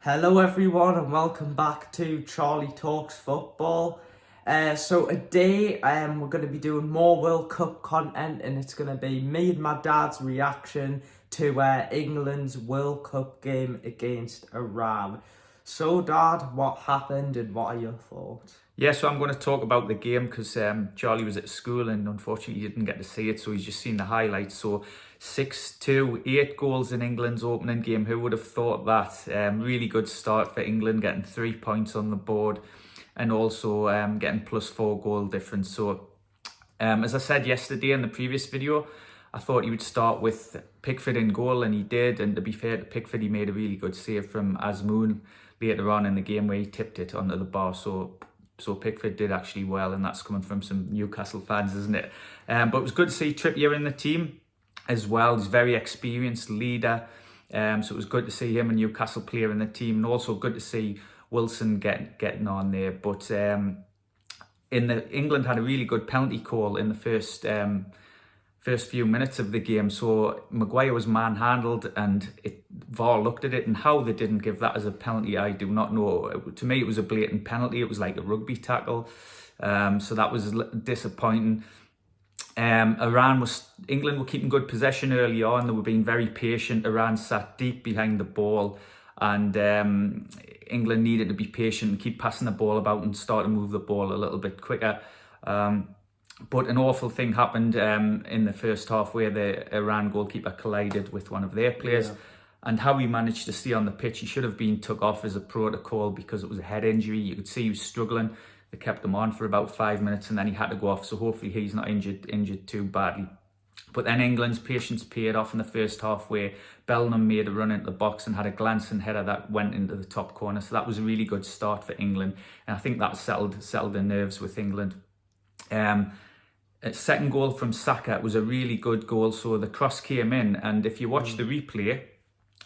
Hello everyone and welcome back to Charlie Talks Football. So today we're going to be doing more World Cup content, and it's going to be me and my dad's reaction to England's World Cup game against Iran. So Dad, what happened and what are your thoughts? Yeah, so I'm going to talk about the game because Charlie was at school and unfortunately he didn't get to see it, so he's just seen the highlights. So 6-2, 8 goals in England's opening game. Who would have thought that? Really good start for England, getting 3 points on the board and also getting +4 goal difference. So as I said yesterday in the previous video, I thought he would start with Pickford in goal, and he did. And to be fair to Pickford, he made a really good save from Azmoun later on in the game where he tipped it onto the bar. So Pickford did actually well, and that's coming from some Newcastle fans, isn't it? But it was good to see Trippier in the team as well. He's a very experienced leader. So it was good to see him, a Newcastle player, in the team, and also good to see Wilson getting on there. But England had a really good penalty call in the first few minutes of the game. So Maguire was manhandled, and VAR looked at it, and how they didn't give that as a penalty, I do not know. To me, it was a blatant penalty. It was like a rugby tackle. So that was disappointing. England were keeping good possession early on. They were being very patient. Iran sat deep behind the ball, and England needed to be patient and keep passing the ball about and start to move the ball a little bit quicker. But an awful thing happened in the first half where the Iran goalkeeper collided with one of their players. Yeah. And how he managed to stay on the pitch, he should have been took off as a protocol because it was a head injury. You could see he was struggling. They kept him on for about 5 minutes and then he had to go off. So hopefully he's not injured too badly. But then England's patience paid off in the first half where Bellingham made a run into the box and had a glancing header that went into the top corner. So that was a really good start for England. And I think that settled the nerves with England. A second goal from Saka was a really good goal. So the cross came in, and if you watch the replay,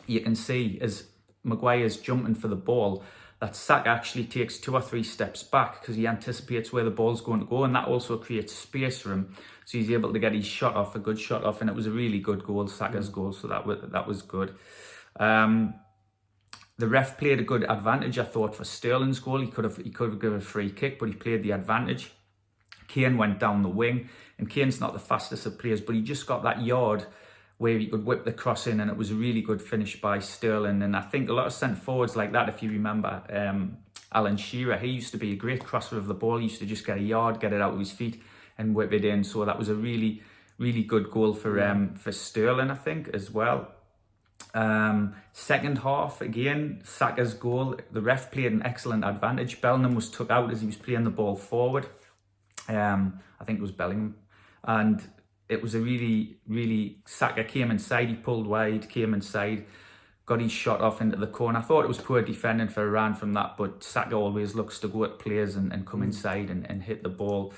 you can see as Maguire's jumping for the ball that Saka actually takes 2 or 3 steps back because he anticipates where the ball's going to go, and that also creates space for him. So he's able to get his shot off, a good shot off, and it was a really good goal, Saka's goal. So that was good. The ref played a good advantage, I thought, for Sterling's goal. He could have given a free kick, but he played the advantage. Kane went down the wing, and Kane's not the fastest of players, but he just got that yard where he could whip the cross in, and it was a really good finish by Sterling. And I think a lot of centre-forwards like that, if you remember, Alan Shearer, he used to be a great crosser of the ball. He used to just get a yard, get it out of his feet, and whip it in. So that was a really, really good goal for Sterling, I think, as well. Second half, again, Saka's goal. The ref played an excellent advantage. Bellingham was took out as he was playing the ball forward. I think it was Bellingham, and it was a really Saka came inside, he pulled wide, came inside, got his shot off into the corner. I thought it was poor defending for Iran from that, but Saka always looks to go at players and come inside and hit the ball.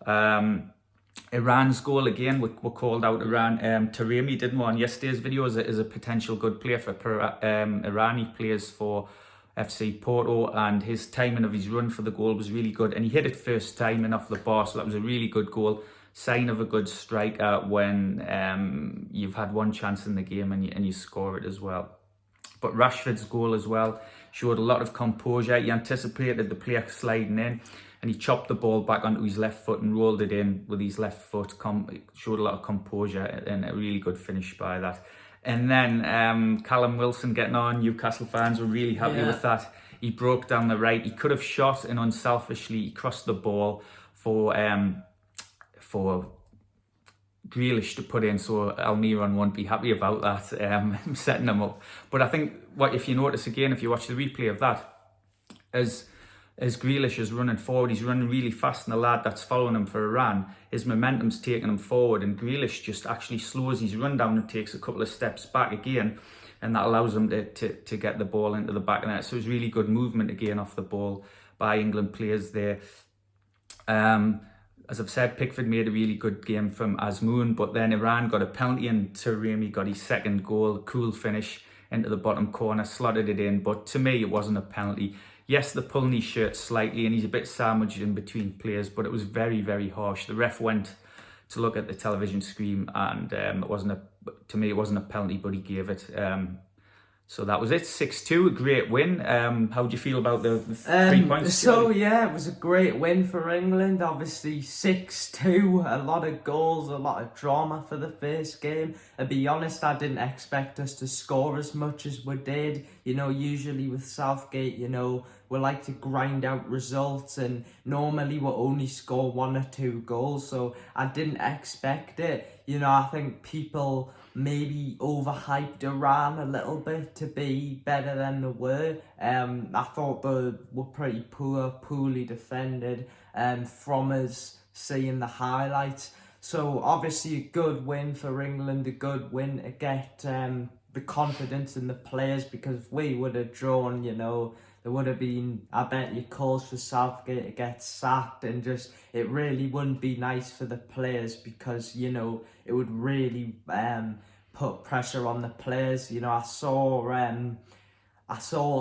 Iran's goal again, we called out Iran. Taremi did one yesterday's video as a potential good player for Iran. He plays for FC Porto, and his timing of his run for the goal was really good, and he hit it first time and off the bar, so that was a really good goal. Sign of a good striker when you've had one chance in the game and you score it as well. But Rashford's goal as well showed a lot of composure. He anticipated the player sliding in, and he chopped the ball back onto his left foot and rolled it in with his left foot. Showed a lot of composure and a really good finish by that. And then Callum Wilson getting on. Newcastle fans were really happy with that. He broke down the right. He could have shot, and unselfishly he crossed the ball for Grealish to put in. So Almiron won't be happy about that, setting him up. But I think if you notice again, if you watch the replay of that, as Grealish is running forward, he's running really fast, and the lad that's following him for Iran, his momentum's taking him forward, and Grealish just actually slows his run down and takes a couple of steps back again, and that allows him to get the ball into the back of net. So it's really good movement again off the ball by England players there. As I've said, Pickford made a really good game from Azmoun, but then Iran got a penalty and Taremi got his second goal, cool finish into the bottom corner, slotted it in, but to me it wasn't a penalty. Yes, they're pulling his shirt slightly and he's a bit sandwiched in between players, but it was very, very harsh. The ref went to look at the television screen, and to me it wasn't a penalty, but he gave it. So that was it, 6-2, a great win. How do you feel about the 3 points? So yeah, it was a great win for England. Obviously 6-2, a lot of goals, a lot of drama for the first game. To be honest, I didn't expect us to score as much as we did. You know, usually with Southgate, you know, we like to grind out results, and normally we'll only score 1 or 2 goals. So I didn't expect it. You know, I think people maybe overhyped Iran a little bit to be better than they were. I thought they were pretty poorly defended from us seeing the highlights. So obviously a good win for England, a good win to get the confidence in the players, because if we would have drawn, you know, there would have been, I bet you, calls for Southgate to get sacked, and just, it really wouldn't be nice for the players, because, you know, it would really put pressure on the players. You know, I saw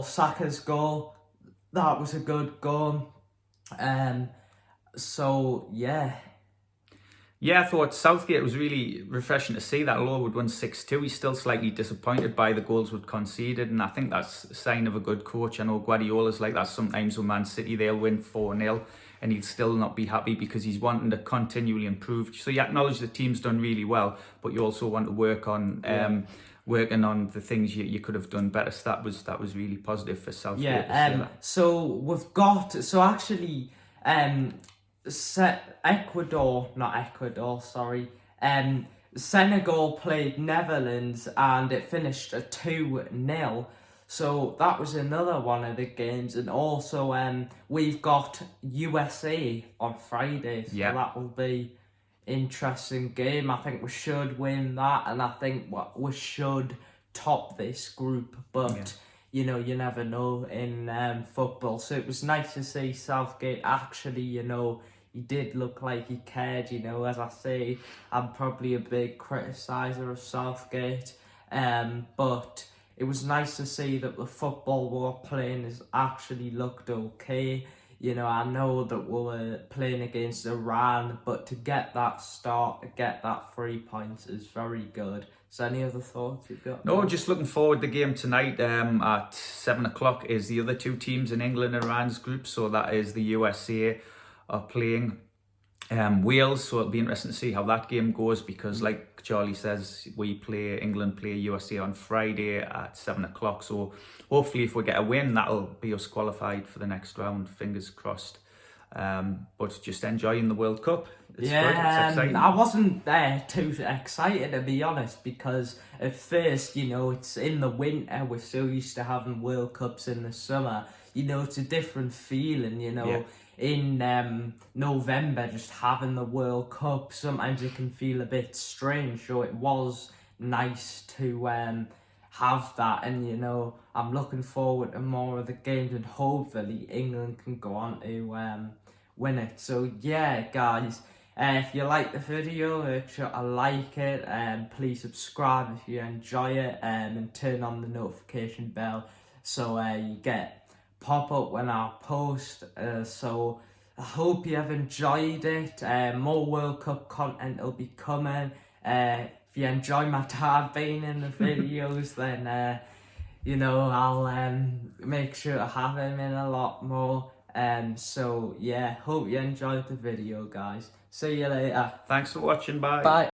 Saka's goal. That was a good goal. So yeah. Yeah, I thought Southgate was really refreshing to see that Lowood won 6-2. He's still slightly disappointed by the goals we've conceded, and I think that's a sign of a good coach. I know Guardiola's like that sometimes with Man City. They'll win 4-0 and he'll still not be happy because he's wanting to continually improve. So you acknowledge the team's done really well, but you also want to work on working on the things you could have done better. So that was really positive for Southgate. Yeah, so we've got, so actually, Senegal played Netherlands and it finished a 2-0. So that was another one of the games. And also we've got USA on Friday. So that will be interesting game. I think we should win that, and I think we should top this group. But you know, you never know in football. So it was nice to see Southgate actually, you know, he did look like he cared. You know, as I say, I'm probably a big criticiser of Southgate, but it was nice to see that the football we were playing has actually looked okay. You know, I know that we were playing against Iran, but to get that start, to get that 3 points is very good. So any other thoughts you've got? No, just looking forward to the game tonight. At 7 o'clock is the other 2 teams in England and Iran's group. So that is the USA are playing Wales. So it'll be interesting to see how that game goes, because like Charlie says, England play USA on Friday at 7 o'clock. So hopefully if we get a win, that'll be us qualified for the next round. Fingers crossed. But just enjoying the World Cup. It's good. It's exciting. I wasn't too excited, to be honest, because at first, you know, it's in the winter. We're so used to having World Cups in the summer. You know, it's a different feeling, you know. In November, just having the World Cup, sometimes it can feel a bit strange. So it was nice to have that, and you know, I'm looking forward to more of the games, and hopefully England can go on to win it. So yeah, guys, if you like the video, make sure to like it, and please subscribe if you enjoy it, and turn on the notification bell so you get pop up when I post. So I hope you have enjoyed it. More World Cup content will be coming. If you enjoy my dad being in the videos, then you know, I'll make sure to have him in a lot more. So yeah, hope you enjoyed the video, guys. See you later. Thanks for watching. Bye. Bye.